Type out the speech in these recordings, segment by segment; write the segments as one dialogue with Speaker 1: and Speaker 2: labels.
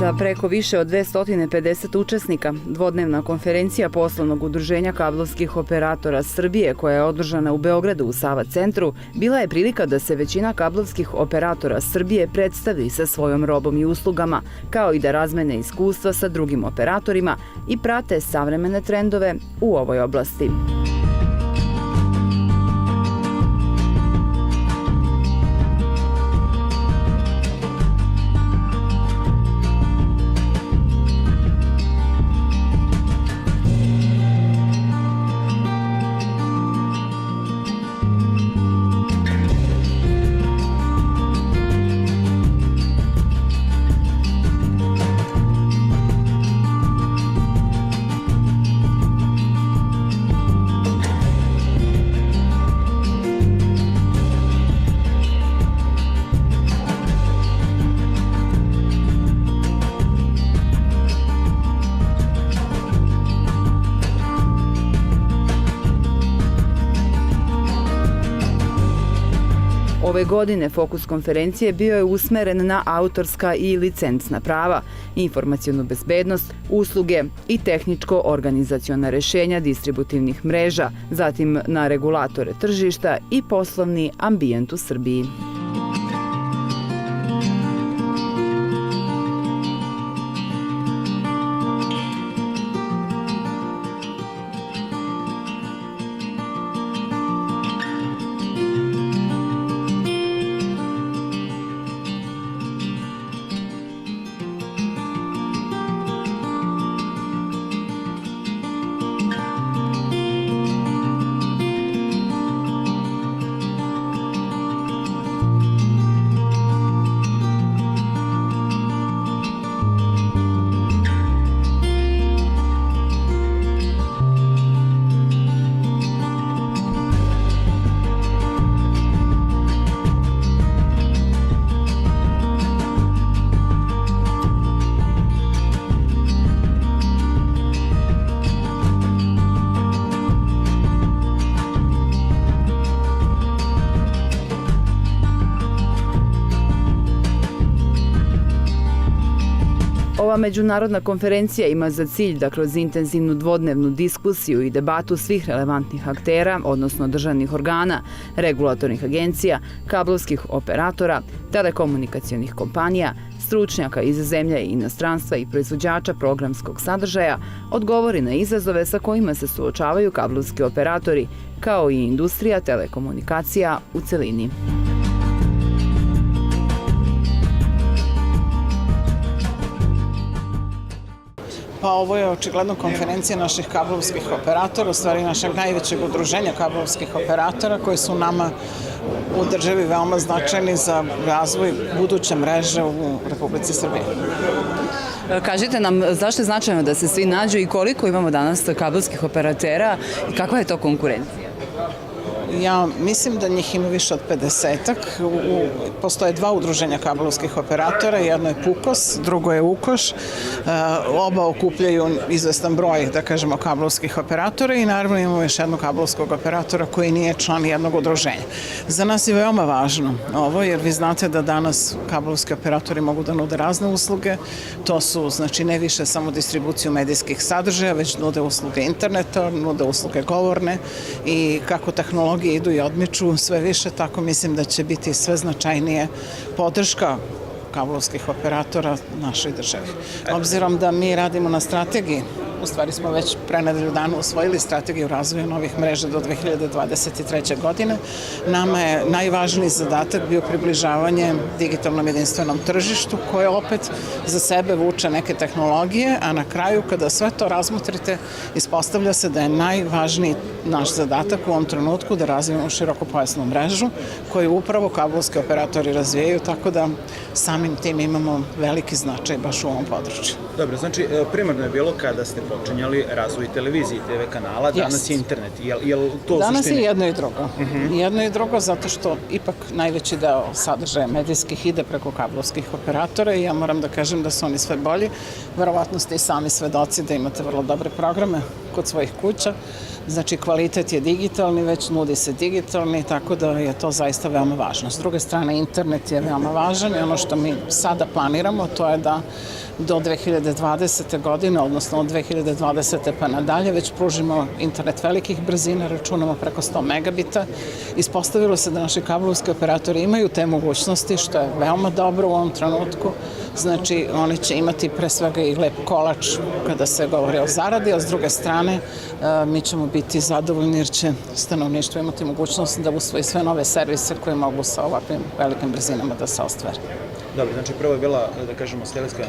Speaker 1: Sa preko više od 250 učesnika, dvodnevna konferencija poslovnog udruženja kablovskih operatora Srbije, koja je održana u Beogradu u Sava centru, bila je prilika da se većina kablovskih operatora Srbije predstavi sa svojom robom i uslugama, kao i da razmene iskustva sa drugim operatorima i prate savremene trendove u ovoj oblasti. Ove godine fokus konferencije bio je usmeren na autorska i licencna prava, informacionu bezbednost, usluge i tehničko-organizaciona rešenja distributivnih mreža, zatim na regulatore tržišta i poslovni ambijent u Srbiji. Ova međunarodna konferencija ima za cilj da kroz intenzivnu dvodnevnu diskusiju i debatu svih relevantnih aktera, odnosno državnih organa, regulatornih agencija, kablovskih operatora, telekomunikacionih kompanija, stručnjaka iz zemlja i inostranstva i proizvođača programskog sadržaja, odgovori na izazove sa kojima se suočavaju kablovski operatori, kao i industrija telekomunikacija u celini.
Speaker 2: Pa ovo je očigledno konferencija naših kablovskih operatora, u stvari našeg najvećeg udruženja kablovskih operatora koji su nama u državi veoma značajni za razvoj buduće mreže u Republici Srbiji.
Speaker 1: Kažite nam zašto je značajno da se svi nađu i koliko imamo danas kablovskih operatera i kakva je to konkurencija?
Speaker 2: Ja mislim da njih ima više od 50-ak. Postoje dva udruženja kablovskih operatora, jedno je PUKOS, drugo je UKOŠ. Oba okupljaju izvestan broj, da kažemo, kablovskih operatora i naravno imamo još jednog kablovskog operatora koji nije član jednog udruženja. Za nas je veoma važno ovo, jer vi znate da danas kablovski operatori mogu da nude razne usluge. To su, znači, ne više samo distribuciju medijskih sadržaja, već nude usluge interneta, nude usluge govorne i kako tehnologije idu i odmiču sve više, tako mislim da će biti sve značajnije podrška kablovskih operatora našoj državi. Obzirom da mi radimo na strategiji, u stvari smo već pre nedelju dana usvojili strategiju razvoja novih mreža do 2023. godine, nama je najvažniji zadatak bio približavanje digitalnom jedinstvenom tržištu koje opet za sebe vuče neke tehnologije, a na kraju kada sve to razmotrite ispostavlja se da je najvažniji naš zadatak u ovom trenutku da razvijemo širokopojasnu mrežu koju upravo kablovski operatori razvijaju, tako da samim tim imamo veliki značaj baš u ovom području.
Speaker 3: Dobro, znači primarno je bilo kada ste počinjali razvoj televizije i TV kanala, danas je internet.
Speaker 2: Danas je jedno i drugo. Jedno i drugo zato što ipak najveći deo sadržaja medijskih ide preko kablovskih operatora i ja moram da kažem da su oni sve bolji. Verovatno ste i sami svedoci da imate vrlo dobre programe kod svojih kuća. Znači, kvalitet je digitalni, već nudi se digitalni, tako da je to zaista veoma važno. S druge strane, internet je veoma važan i ono što mi sada planiramo, to je da do 2020. godine, odnosno od 2020. pa nadalje, već pružimo internet velikih brzina, računamo preko 100 megabita. Ispostavilo se da naši kablovski operatori imaju te mogućnosti, što je veoma dobro u ovom trenutku. Znači, oni će imati pre svega i lep kolač kada se govori o zaradi, a s druge strane mi ćemo biti zadovoljni jer će stanovništvo imati mogućnost da usvoji sve nove servise koje mogu sa ovakvim velikim brzinama da se ostvare.
Speaker 3: Dobro, znači prvo je bila, da kažemo, stelinska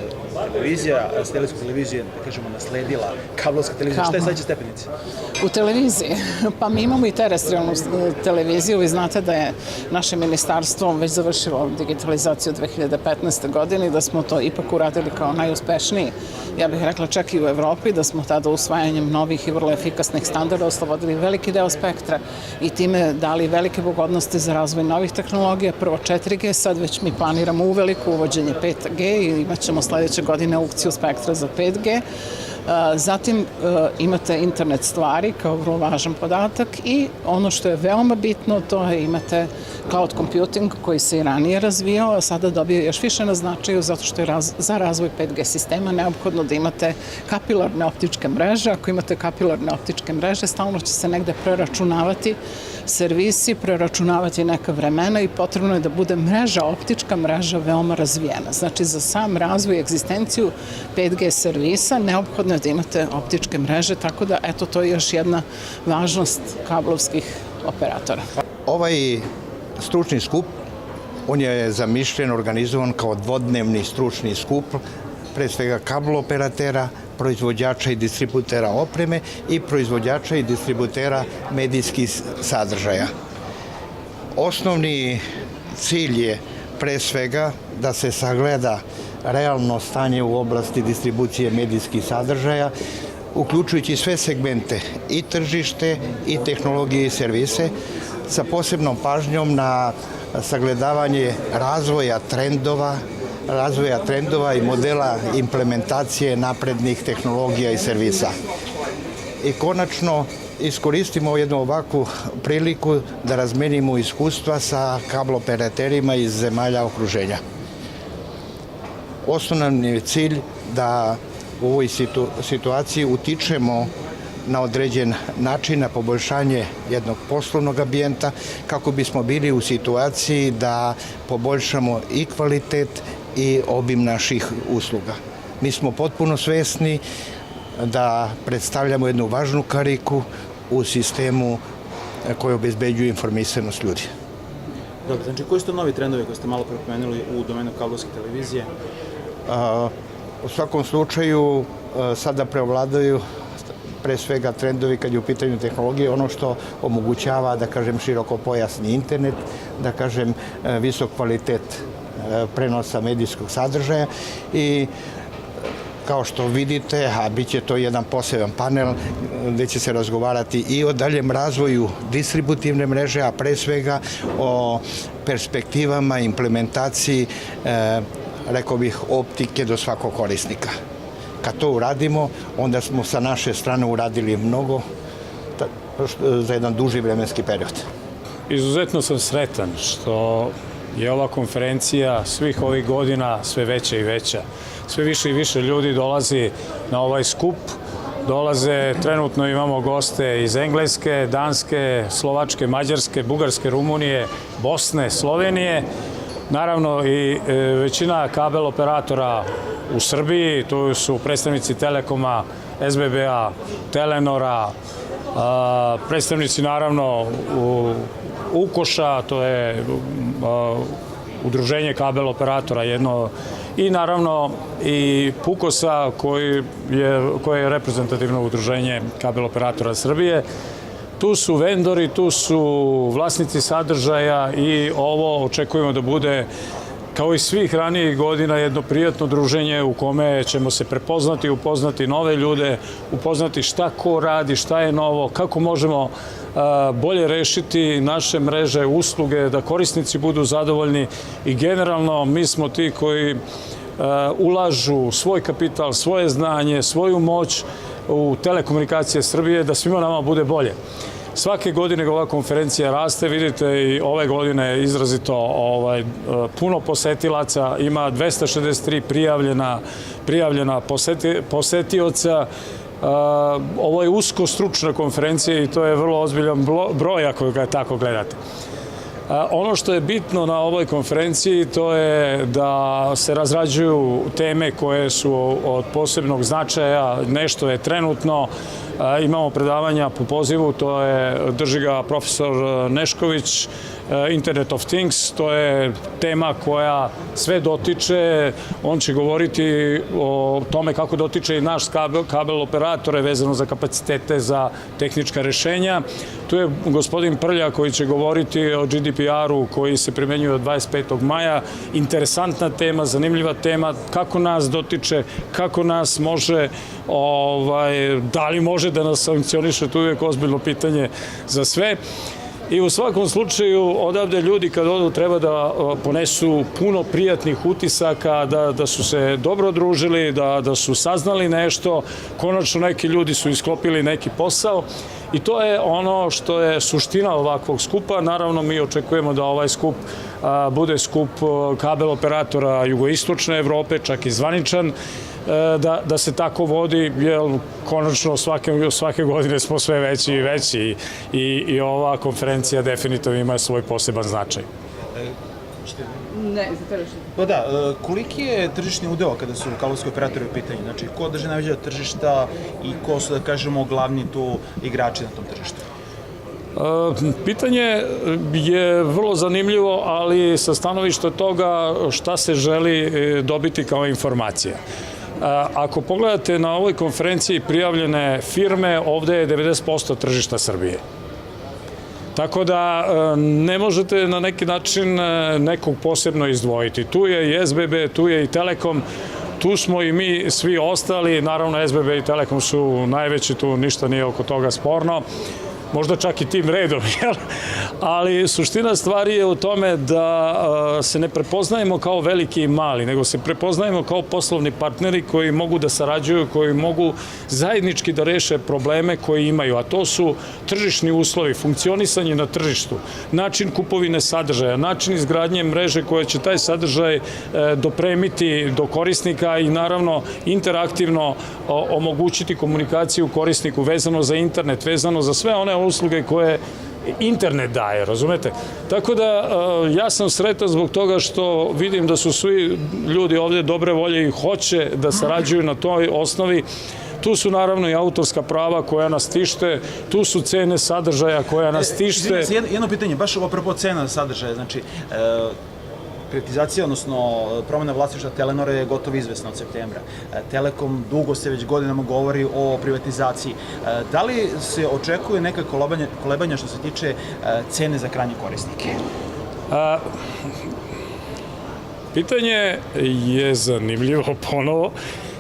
Speaker 3: televizija, a stelinsku televiziju, da kažemo, nasledila kablovska televizija. Šta je sledeća stepenica?
Speaker 2: U televiziji? Pa mi imamo i terestrijalnu televiziju. Vi znate da je naše ministarstvo već završilo digitalizaciju 2015. godine i da smo to ipak uradili kao najuspešniji, ja bih rekla čak i u Evropi, da smo tada usvajanjem novih i vrlo efikasnih standarda oslobodili veliki deo spektra i time dali velike pogodnosti za razvoj novih tehnologija. Prvo 4G, sad već mi planiramo uveliko uvođenje 5G i imat ćemo sledeće godine aukciju spektra za 5G. Zatim imate internet stvari kao vrlo važan podatak i ono što je veoma bitno to je imate cloud computing koji se i ranije razvijao, a sada dobije još više na značaju zato što je za razvoj 5G sistema neophodno da imate kapilarne optičke mreže. Ako imate kapilarne optičke mreže, stalno će se negde preračunavati servisi, preračunavati neka vremena i potrebno je da bude mreža, optička mreža veoma razvijena. Znači, za sam razvoj i egzistenciju 5G servisa neophodno je da imate optičke mreže, tako da, eto, to je još jedna važnost kablovskih operatora.
Speaker 4: Ovaj stručni skup, on je zamišljen, organizovan kao dvodnevni stručni skup, pre svega kablo-operatera, proizvođača i distributera opreme i proizvođača i distributera medijskih sadržaja. Osnovni cilj je pre svega da se sagleda realno stanje u oblasti distribucije medijskih sadržaja, uključujući sve segmente i tržište i tehnologije i servise, sa posebnom pažnjom na sagledavanje razvoja trendova i modela implementacije naprednih tehnologija i servisa. I konačno iskoristimo jednu ovakvu priliku da razmenimo iskustva sa kablo-operaterima iz zemalja okruženja. Osnovni je cilj da u ovoj situaciji utičemo na određen način na poboljšanje jednog poslovnog ambijenta kako bismo bili u situaciji da poboljšamo i kvalitet i obim naših usluga. Mi smo potpuno svesni da predstavljamo jednu važnu kariku u sistemu koji obezbeđuje informisanost ljudi.
Speaker 3: Dobro, znači koji su to novi trendovi koji ste malo prepomenuli u domenu kablovske televizije?
Speaker 4: U svakom slučaju sada preovladaju pre svega trendovi kad je u pitanju tehnologije, ono što omogućava, da kažem, širokopojasni internet, da kažem, visok kvalitet prenosa medijskog sadržaja i kao što vidite, a bit će to jedan poseban panel gde će se razgovarati i o daljem razvoju distributivne mreže, a pre svega o perspektivama, implementaciji, rekao bih, optike do svakog korisnika. Kad to uradimo, onda smo sa naše strane uradili mnogo za jedan duži vremenski period.
Speaker 5: Izuzetno sam sretan što je ova konferencija svih ovih godina sve veća i veća. Sve više i više ljudi dolazi na ovaj skup. Dolaze, trenutno imamo goste iz Engleske, Danske, Slovačke, Mađarske, Bugarske, Rumunije, Bosne, Slovenije. Naravno i većina kabel operatora u Srbiji, tu su predstavnici Telekoma, SBB-a, Telenora, predstavnici naravno Ukoša, to je udruženje kabel operatora jedno, i naravno i Pukosa koje je reprezentativno udruženje kabel operatora Srbije. Tu su vendori, tu su vlasnici sadržaja i ovo očekujemo da bude, kao i svih ranijih godina, jedno prijatno druženje u kome ćemo se prepoznati, upoznati nove ljude, upoznati šta ko radi, šta je novo, kako možemo bolje rešiti naše mreže, usluge, da korisnici budu zadovoljni i generalno mi smo ti koji ulažu svoj kapital, svoje znanje, svoju moć u telekomunikacije Srbije da svima nama bude bolje. Svake godine ova konferencija raste, vidite i ove godine je izrazito puno posetilaca, ima 263 prijavljena, prijavljena posetioca. Ovo je usko stručna konferencija i to je vrlo ozbiljan broj ako ga tako gledate. Ono što je bitno na ovoj konferenciji to je da se razrađuju teme koje su od posebnog značaja, nešto je trenutno, imamo predavanja po pozivu, to je, drži ga profesor Nešković, Internet of Things, to je tema koja sve dotiče, on će govoriti o tome kako dotiče i naš kabel operatore vezano za kapacitete, za tehnička rešenja. Tu je gospodin Prlja koji će govoriti o GDPR-u koji se primenjuje od 25. maja. Interesantna tema, zanimljiva tema, kako nas dotiče, kako nas može, da li može da nas sankcioniše, to je uvijek ozbiljno pitanje za sve. I u svakom slučaju odavde ljudi kad odu treba da ponesu puno prijatnih utisaka, da su se dobro družili, da su saznali nešto, konačno neki ljudi su isklopili neki posao i to je ono što je suština ovakvog skupa. Naravno mi očekujemo da ovaj skup bude skup kabel operatora jugoistočne Evrope, čak i zvaničan, da se tako vodi, jer konačno svake godine smo sve veći i veći i ova konferencija definitivno ima svoj poseban značaj.
Speaker 3: Pa da, koliki je tržišni udeo kada su kablovski operatori u pitanju? Znači, ko drži najveća tržišta i ko su, da kažemo, glavni tu igrači na tom tržištu?
Speaker 5: Pitanje je vrlo zanimljivo, ali sa stanovišta toga šta se želi dobiti kao informacija. Ako pogledate na ovoj konferenciji prijavljene firme, ovde je 90% tržišta Srbije. Tako da ne možete na neki način nekog posebno izdvojiti. Tu je i SBB, tu je i Telekom, tu smo i mi svi ostali, naravno SBB i Telekom su najveći, tu ništa nije oko toga sporno. Možda čak i tim redom, ali suština stvari je u tome da se ne prepoznajemo kao veliki i mali, nego se prepoznajemo kao poslovni partneri koji mogu da sarađuju, koji mogu zajednički da reše probleme koje imaju, a to su tržišni uslovi, funkcionisanje na tržištu, način kupovine sadržaja, način izgradnje mreže koja će taj sadržaj dopremiti do korisnika i naravno interaktivno omogućiti komunikaciju korisniku vezano za internet, vezano za sve one usluge koje internet daje, razumete? Tako da ja sam sretan zbog toga što vidim da su svi ljudi ovde dobre volje i hoće da sarađuju na toj osnovi. Tu su naravno i autorska prava koja nas tište, tu su cene sadržaja koja nas tište.
Speaker 3: Jedno pitanje, baš apropo cena sadržaja, znači privatizacija, odnosno promena vlasništva Telenora je gotovo izvesna od septembra. Telekom dugo se već godinama govori o privatizaciji. Da li se očekuje neka kolebanja što se tiče cene za krajnje korisnike?
Speaker 5: Pitanje je zanimljivo ponovo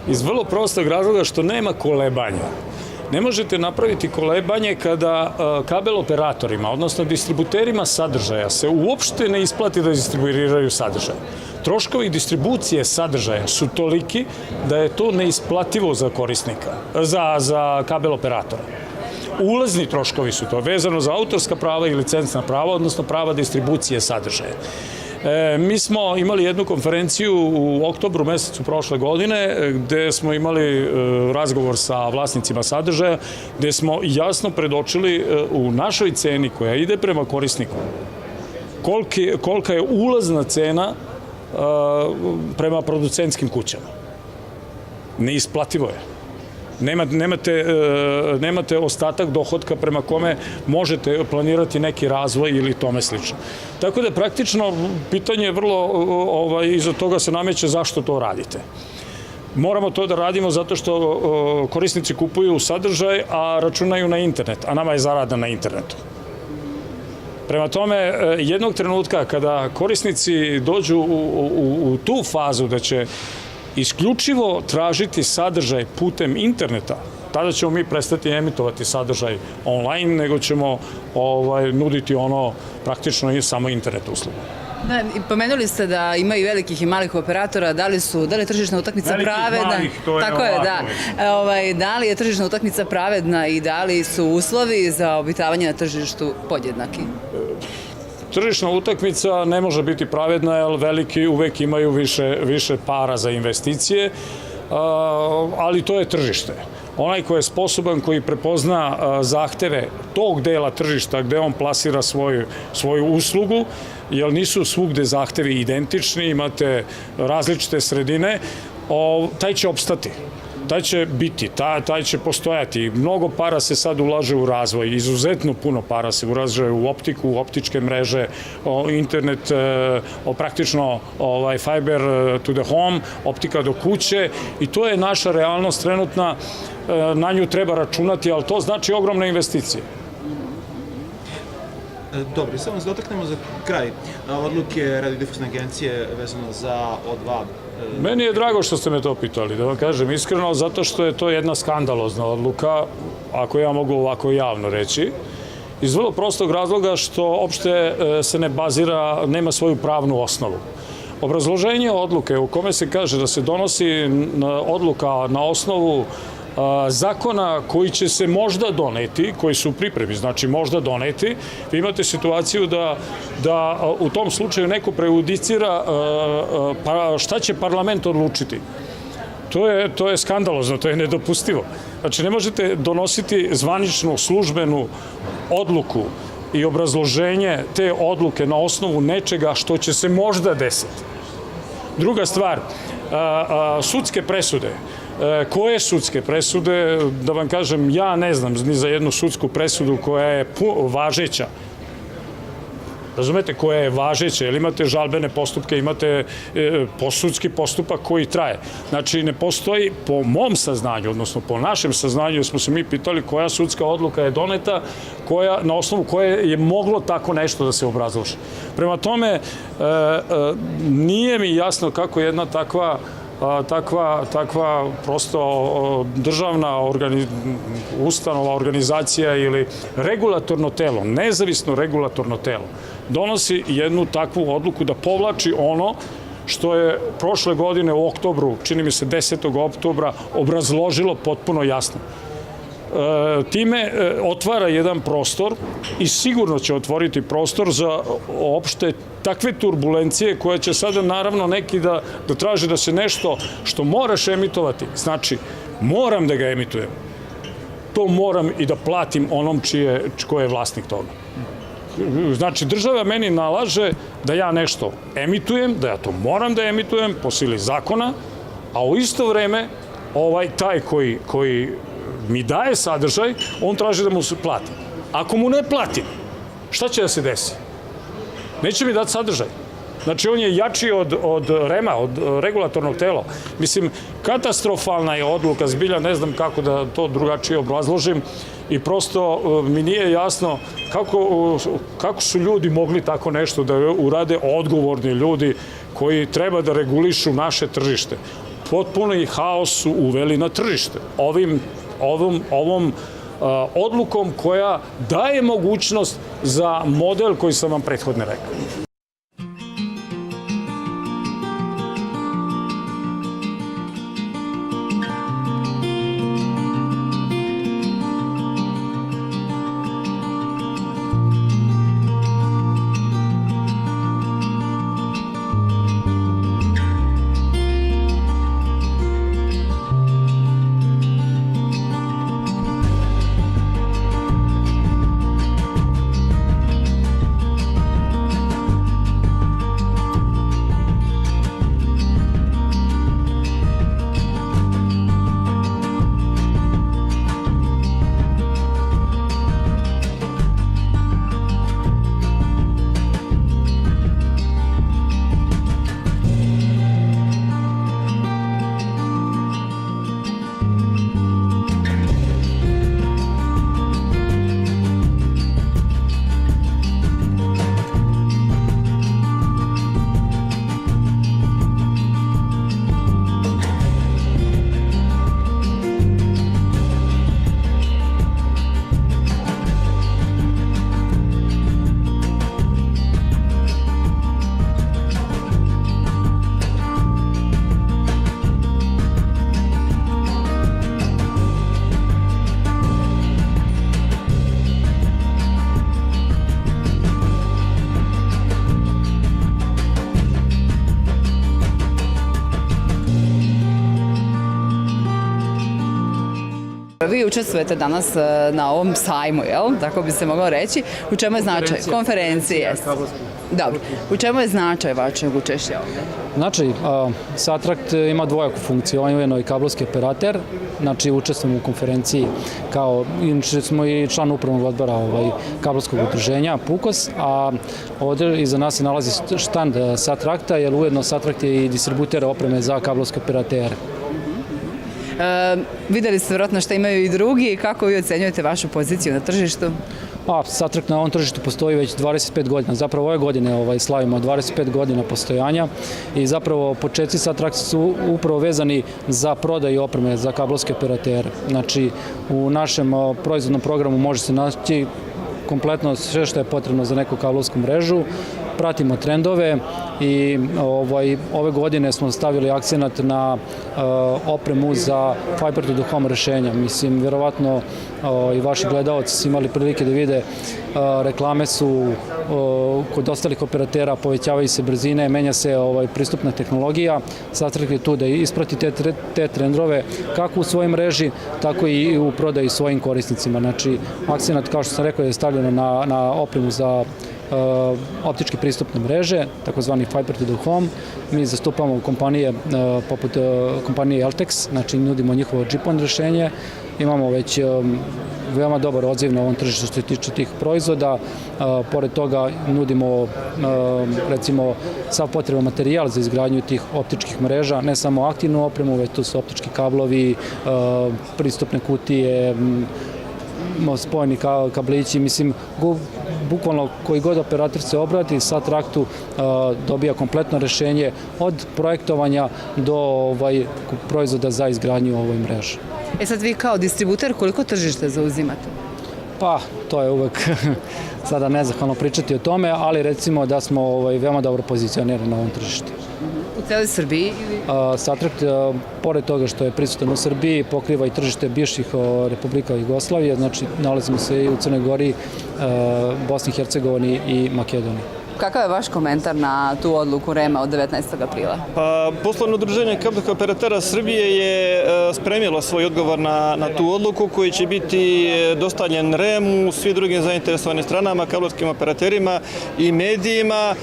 Speaker 5: iz vrlo prostog razloga što nema kolebanja. Ne možete napraviti kolebanje kada kabel operatorima, odnosno distributerima sadržaja se uopšte ne isplati da distribuiraju sadržaj. Troškovi distribucije sadržaja su toliki da je to neisplativo za korisnika, za kabel operatora. Ulazni troškovi su to, vezano za autorska prava i licencna prava, odnosno prava distribucije sadržaja. Mi smo imali jednu konferenciju u oktobru mesecu prošle godine gde smo imali razgovor sa vlasnicima sadržaja, gde smo jasno predočili u našoj ceni koja ide prema korisniku kolika je ulazna cena prema producentskim kućama. Neisplativo je. Nemate ostatak dohodka prema kome možete planirati neki razvoj ili tome slično. Tako da praktično pitanje je vrlo, iza toga se nameće zašto to radite. Moramo to da radimo zato što korisnici kupuju sadržaj, a računaju na internet, a nama je zarada na internetu. Prema tome, jednog trenutka kada korisnici dođu u tu fazu da će isključivo tražiti sadržaj putem interneta, tada ćemo mi prestati emitovati sadržaj online, nego ćemo nuditi ono praktično i samo internet uslugu.
Speaker 1: Da, pomenuli ste da ima i velikih i malih operatora, da li je tržišna utakmica pravedna?
Speaker 5: Velikih, malih, to je
Speaker 1: tako je, da. Da li je tržišna utakmica pravedna i da li su uslovi za obitavanje na tržištu podjednaki?
Speaker 5: Tržišna utakmica ne može biti pravedna, jer veliki uvek imaju više para za investicije, ali to je tržište. Onaj ko je sposoban, koji prepozna zahteve tog dela tržišta gde on plasira svoju uslugu, jer nisu svugde zahtevi identični, imate različite sredine, taj će opstati. Taj će biti, taj će postojati. Mnogo para se sad ulaže u razvoj, izuzetno puno para se ulaže u optiku, u optičke mreže, internet, praktično fiber to the home, optika do kuće i to je naša realnost trenutna, na nju treba računati, ali to znači ogromne investicije.
Speaker 3: Dobro, samo se dotaknemo za kraj odluke radiodifuzne agencije vezano za O2.
Speaker 5: Meni je drago što ste me to pitali, da vam kažem iskreno, zato što je to jedna skandalozna odluka, ako ja mogu ovako javno reći, iz vrlo prostog razloga što opšte se ne bazira, nema svoju pravnu osnovu. Obrazloženje odluke u kome se kaže da se donosi odluka na osnovu zakona koji će se možda doneti, koji su u pripremi, znači možda doneti, vi imate situaciju da u tom slučaju neko prejudicira šta će parlament odlučiti. To je skandalozno, to je nedopustivo. Znači ne možete donositi zvaničnu službenu odluku i obrazloženje te odluke na osnovu nečega što će se možda desiti. Druga stvar, sudske presude. Koje sudske presude, da vam kažem, ja ne znam ni za jednu sudsku presudu koja je važeća. Razumete, koja je važeća, jer imate žalbene postupke, imate sudski postupak koji traje. Znači, ne postoji, po mom saznanju, odnosno po našem saznanju, smo se mi pitali koja sudska odluka je doneta, na osnovu koje je moglo tako nešto da se obrazloži. Prema tome, nije mi jasno kako jedna takva prosto državna ustanova, organizacija ili regulatorno telo, nezavisno regulatorno telo, donosi jednu takvu odluku da povlači ono što je prošle godine u oktobru, čini mi se 10. oktobra, obrazložilo potpuno jasno. Time otvara jedan prostor i sigurno će otvoriti prostor za opšte takve turbulencije koje će sada naravno neki da traže da se nešto što moraš emitovati, znači moram da ga emitujem, to moram i da platim onom ko je vlasnik toga. Znači država meni nalaže da ja nešto emitujem, da ja to moram da emitujem po sili zakona, a u isto vreme taj koji mi daje sadržaj, on traži da mu se plati. Ako mu ne platim, šta će da se desi? Neće mi dati sadržaj. Znači, on je jači od REM-a, od regulatornog tela. Mislim, katastrofalna je odluka, zbilja ne znam kako da to drugačije obrazložim i prosto mi nije jasno kako su ljudi mogli tako nešto da urade, odgovorni ljudi koji treba da regulišu naše tržište. Potpuno i haos su uveli na tržište. Ovom odlukom koja daje mogućnost za model koji sam vam prethodno rekao.
Speaker 1: Vi učestvujete danas na ovom sajmu, jel? Tako bi se moglo reći. U čemu je značaj? Konferencije, jeste. Dobro. U čemu je značaj vašeg učešća ovdje?
Speaker 6: Znači, Satrakt ima dvojaku funkciju, on je ujedno i kablovski operater, znači učestvujemo u konferenciji kao, inače smo i član upravnog odbora kablovskog udruženja PUKOS, a ovdje iza nas se nalazi štand Satrakta, jer ujedno Satrakt je i distributer opreme za kablovske operatere.
Speaker 1: Videli ste vjerojatno što imaju i drugi, kako vi ocenjujete vašu poziciju na tržištu?
Speaker 6: Satrakt na ovom tržištu postoji već 25 godina, zapravo ove godine slavimo 25 godina postojanja i zapravo početci Satrakta su upravo vezani za prodaju opreme za kablovske operatere. Znači, u našem proizvodnom programu može se naći kompletno sve što je potrebno za neku kablovsku mrežu, pratimo trendove i ove godine smo stavili akcenat na opremu za Fiber to the Home rešenja. Mislim, vjerovatno i vaši gledalci su imali prilike da vide reklame su kod ostalih operatera, povećavaju se brzine, menja se pristupna tehnologija. Satrakt je tu da isprati te trendove kako u svojoj mreži, tako i u prodaji svojim korisnicima. Znači, akcenat, kao što sam rekao, je stavljeno na opremu za optičke pristupne mreže, takozvani Fiber to the Home. Mi zastupamo kompanije poput kompanije Eltex, znači nudimo njihovo GPON rešenje. Imamo već veoma dobar odziv na ovom tržištu što se tiče tih proizvoda. Pored toga nudimo recimo sav potreban materijal za izgradnju tih optičkih mreža, ne samo aktivnu opremu, već tu su optički kablovi, pristupne kutije, spojeni kablići, mislim, bukvalno koji god operator se obrati Satraktu dobija kompletno rešenje od projektovanja do proizvoda za izgradnju ovoj mreži.
Speaker 1: Sad vi kao distributer koliko tržište zauzimate?
Speaker 6: Pa, to je uvek sada nezahvalno pričati o tome, ali recimo da smo veoma dobro pozicionirani na ovom tržištu.
Speaker 1: U celoj Srbiji?
Speaker 6: Satrakt, pored toga što je prisutan u Srbiji, pokriva i tržište bivših republika Jugoslavije, znači nalazimo se i u Crnoj Gori, Bosni i Hercegovini i Makedoniji.
Speaker 1: Kakav je vaš komentar na tu odluku REM-a od 19. aprila?
Speaker 7: Poslovno udruženje kablovskih operatera Srbije je spremilo svoj odgovor na tu odluku koji će biti dostavljen REM-u, svim drugim zainteresovanim stranama, kablovskim operaterima i medijima,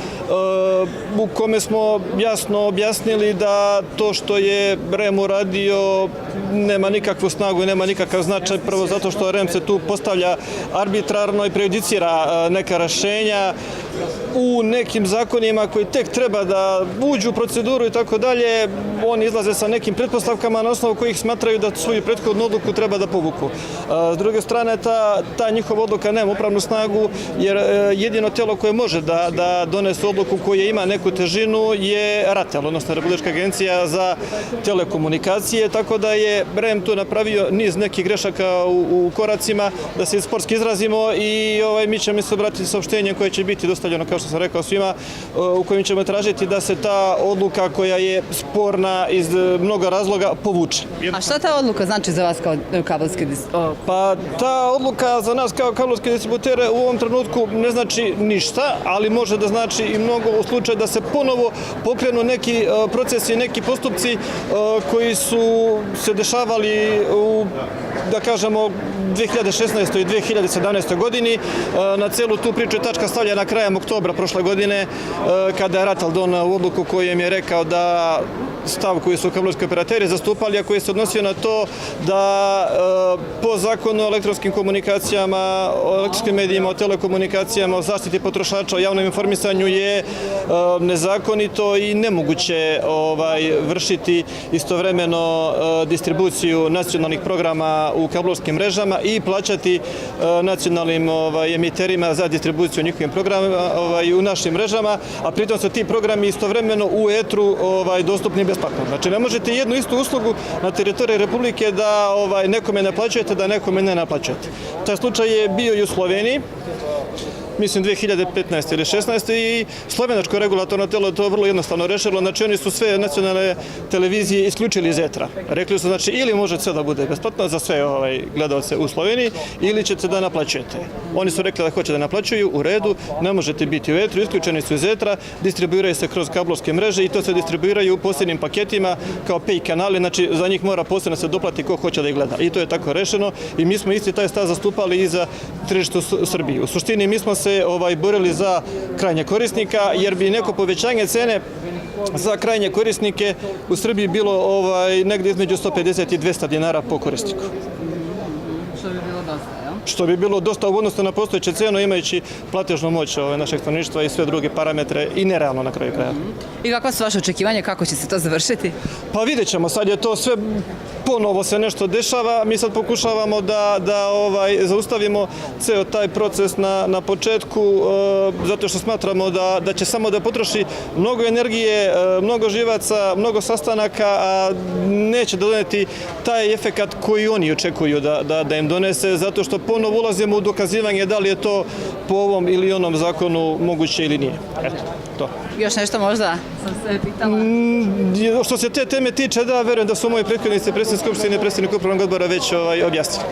Speaker 7: u kome smo jasno objasnili da to što je REM uradio nema nikakvu snagu i nema nikakav značaj, prvo zato što REM se tu postavlja arbitrarno i prejudicira neka rešenja u nekim zakonima koji tek treba da uđu u proceduru i tako dalje. Oni izlaze sa nekim pretpostavkama na osnovu kojih smatraju da svoju prethodnu odluku treba da povuku. S druge strane, ta njihova odluka nema upravnu snagu, jer jedino telo koje može da donese odluku koja ima neku težinu je RATEL, odnosno Republička agencija za telekomunikacije, tako da je REM tu napravio niz nekih grešaka u koracima, da se sportski izrazimo, i mi ćemo se obratiti saopštenjem koje će biti dostavljeno, kao što sam rekao, svima, u kojim ćemo tražiti da se ta odluka koja je sporna iz mnogo razloga povuče.
Speaker 1: A šta ta odluka znači za vas kao kablovski distributer?
Speaker 7: Pa ta odluka za nas kao kablovske distributere u ovom trenutku ne znači ništa, ali može da znači i mnogo u slučaju da se ponovo pokrenu neki procesi, neki postupci koji su se dešavali u, da kažemo, 2016. i 2017. godini. Na celu tu priču je tačka stavljena krajem oktobra prošle godine, kada je RATEL donao odluku kojem je rekao da stav koji su kablovski operateri zastupali, a koji se odnosio na to da po zakonu o elektronskim komunikacijama, o elektronskim medijima, o telekomunikacijama, o zaštiti potrošača, o javnom informisanju je nezakonito i nemoguće vršiti istovremeno distribuciju nacionalnih programa u kablovskim mrežama i plaćati nacionalnim emiterima za distribuciju njihovim programima u našim mrežama, a pritom su ti programi istovremeno u etru dostupni besplatno. Znači, ne možete jednu istu uslugu na teritoriji Republike da nekome naplaćujete, da nekome ne naplaćujete. Taj slučaj je bio i u Sloveniji. mislim 2015. ili 16. i slovenačko regulatorno telo je to vrlo jednostavno rešilo, znači oni su sve nacionalne televizije isključili iz etra. Rekli su znači ili može sve da bude besplatno za sve gledalce u Sloveniji ili ćete da naplaćujete. Oni su rekli da hoće da naplaćuju, u redu, ne možete biti u etru, isključeni su iz etra, distribuiraju se kroz kablovske mreže i to se distribuiraju u posebnim paketima kao pay kanali, znači za njih mora posebno se doplati ko hoće da ih gleda. I to je tako rešeno i mi smo isti taj stav zastupali i za tržište u Srbiji. U suštini mi smo se borili za krajnje korisnika jer bi neko povećanje cene za krajnje korisnike u Srbiji bilo negdje između 150 i 200 dinara po korisniku.
Speaker 1: Što bi bilo dosta, jel?
Speaker 7: Što bi bilo dosta u odnosu na postojeće cenu imajući platežnu moć našeg stanovništva i sve druge parametre i nerealno na kraju kraja.
Speaker 1: I kakva su vaše očekivanja, kako će se to završiti?
Speaker 7: Pa vidjet ćemo, sad je to sve ponovo se nešto dešava, mi sad pokušavamo da zaustavimo ceo taj proces na početku, zato što smatramo da će samo da potroši mnogo energije, mnogo živaca, mnogo sastanaka, a neće doneti taj efekat koji oni očekuju da im donese, zato što ponovo ulazimo u dokazivanje da li je to po ovom ili onom zakonu moguće ili nije. Eto, to.
Speaker 1: Još nešto možda sam se pitala?
Speaker 7: Što se te teme tiče, da, verujem da su moji prethodnici, predsjednik Skupštine i predsjednik Upravnog odbora već objasnili.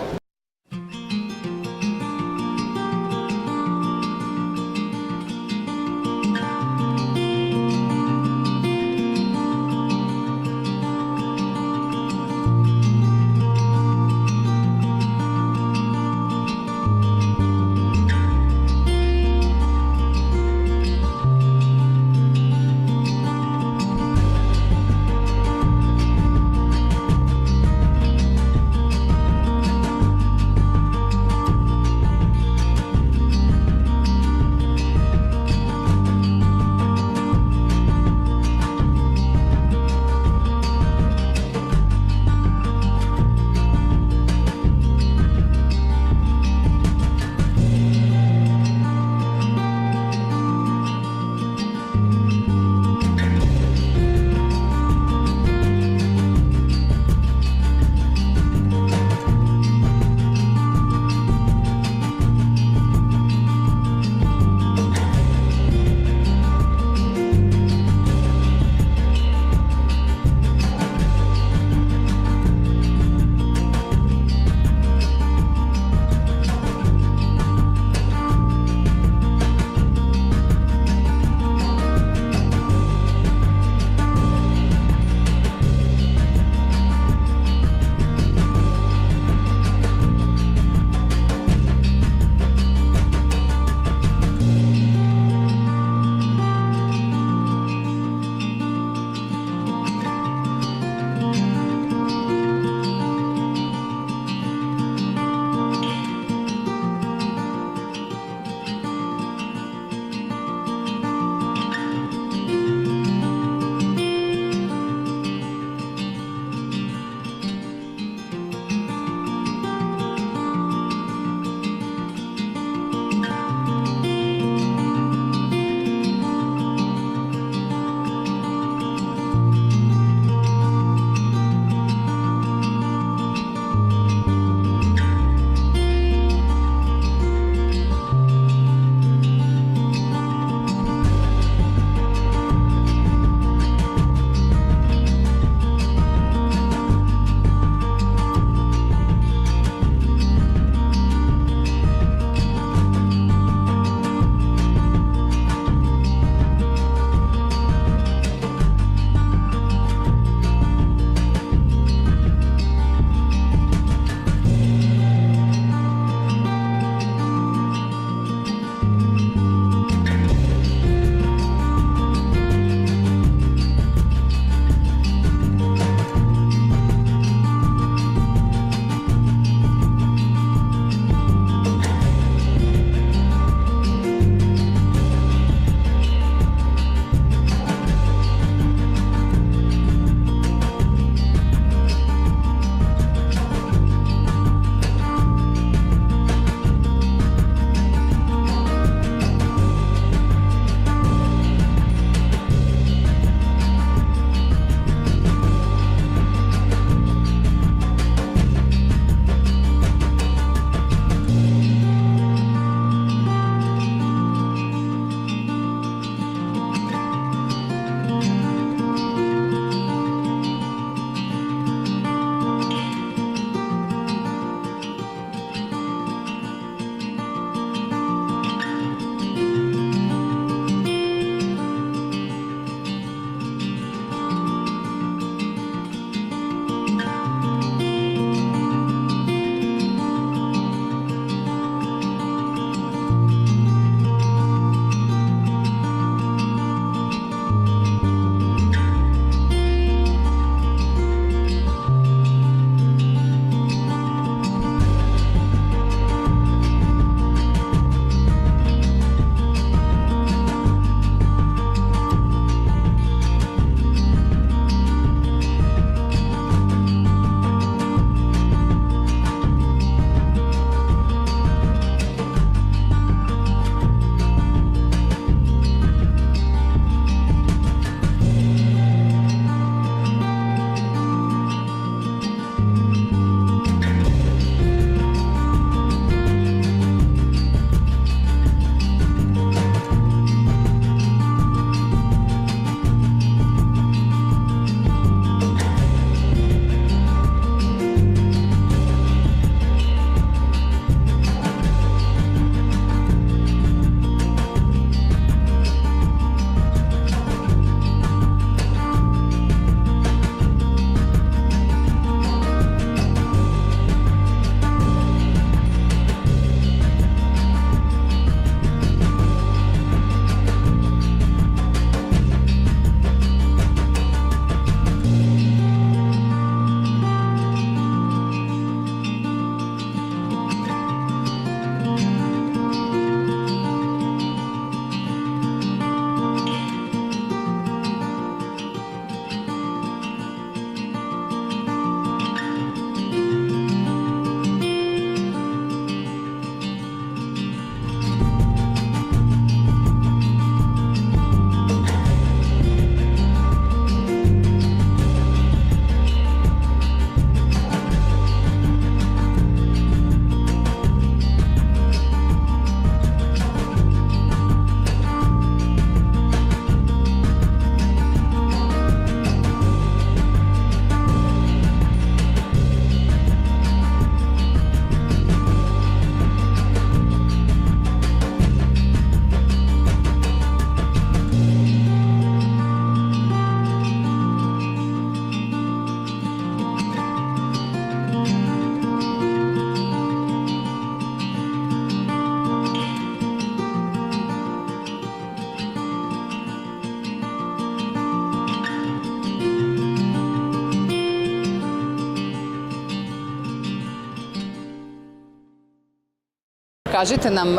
Speaker 1: Kažite nam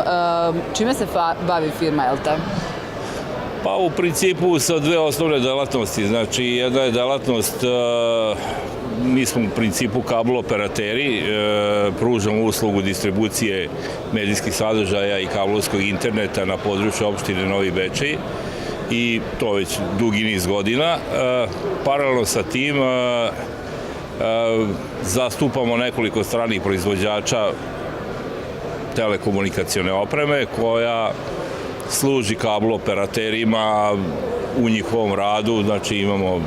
Speaker 1: čime se bavi firma Elta?
Speaker 8: Pa u principu sa dve osnovne delatnosti. Znači, jedna je delatnost, mi smo u principu kabloperateri, pružamo uslugu distribucije medijskih sadržaja i kablovskog interneta na području opštine Novi Bečej i to već dugi niz godina. Paralelno sa tim zastupamo nekoliko stranih proizvođača telekomunikacione opreme koja služi kablooperaterima u njihovom radu, znači imamo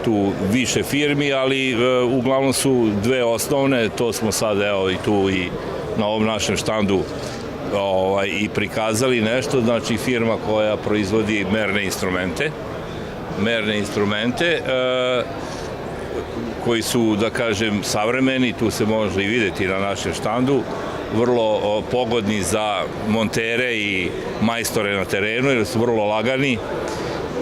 Speaker 8: tu više firmi, ali uglavnom su dve osnovne, to smo sad evo i tu i na ovom našem štandu i prikazali nešto, znači firma koja proizvodi merne instrumente koji su, da kažem, savremeni, tu se može i videti na našem štandu, vrlo pogodni za montere i majstore na terenu jer su vrlo lagani.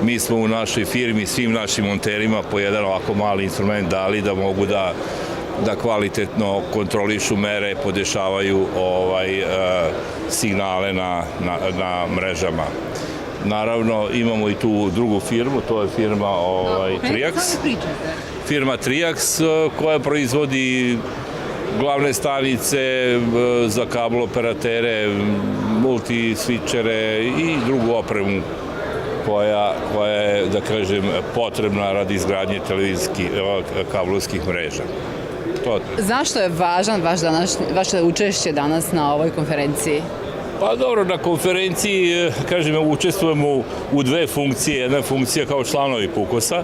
Speaker 8: Mi smo u našoj firmi svim našim monterima po jedan ovako mali instrument dali da mogu da kvalitetno kontrolišu mere, podešavaju signale na mrežama. Naravno, imamo i tu drugu firmu, to je firma Triax. Firma Triax koja proizvodi glavne stanice za kablooperatere, multisvičere i drugu opremu koja je, da kažem, potrebna radi izgradnje kablovskih mreža.
Speaker 1: Zašto je važan vaše učešće danas na ovoj konferenciji?
Speaker 8: Pa dobro, na konferenciji, kažem, učestvujemo u dve funkcije. Jedna funkcija kao članovi PUKOS-a.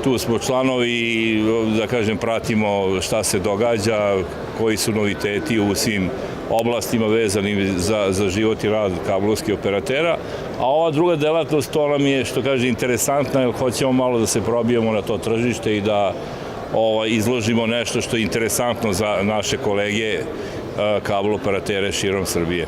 Speaker 8: Tu smo članovi i, da kažem, pratimo šta se događa, koji su noviteti u svim oblastima vezanim za život i rad kablovskih operatera. A ova druga delatnost, to nam je, što kaže, interesantna, jer hoćemo malo da se probijemo na to tržište i da izložimo nešto što je interesantno za naše kolege kablooperatere širom Srbije.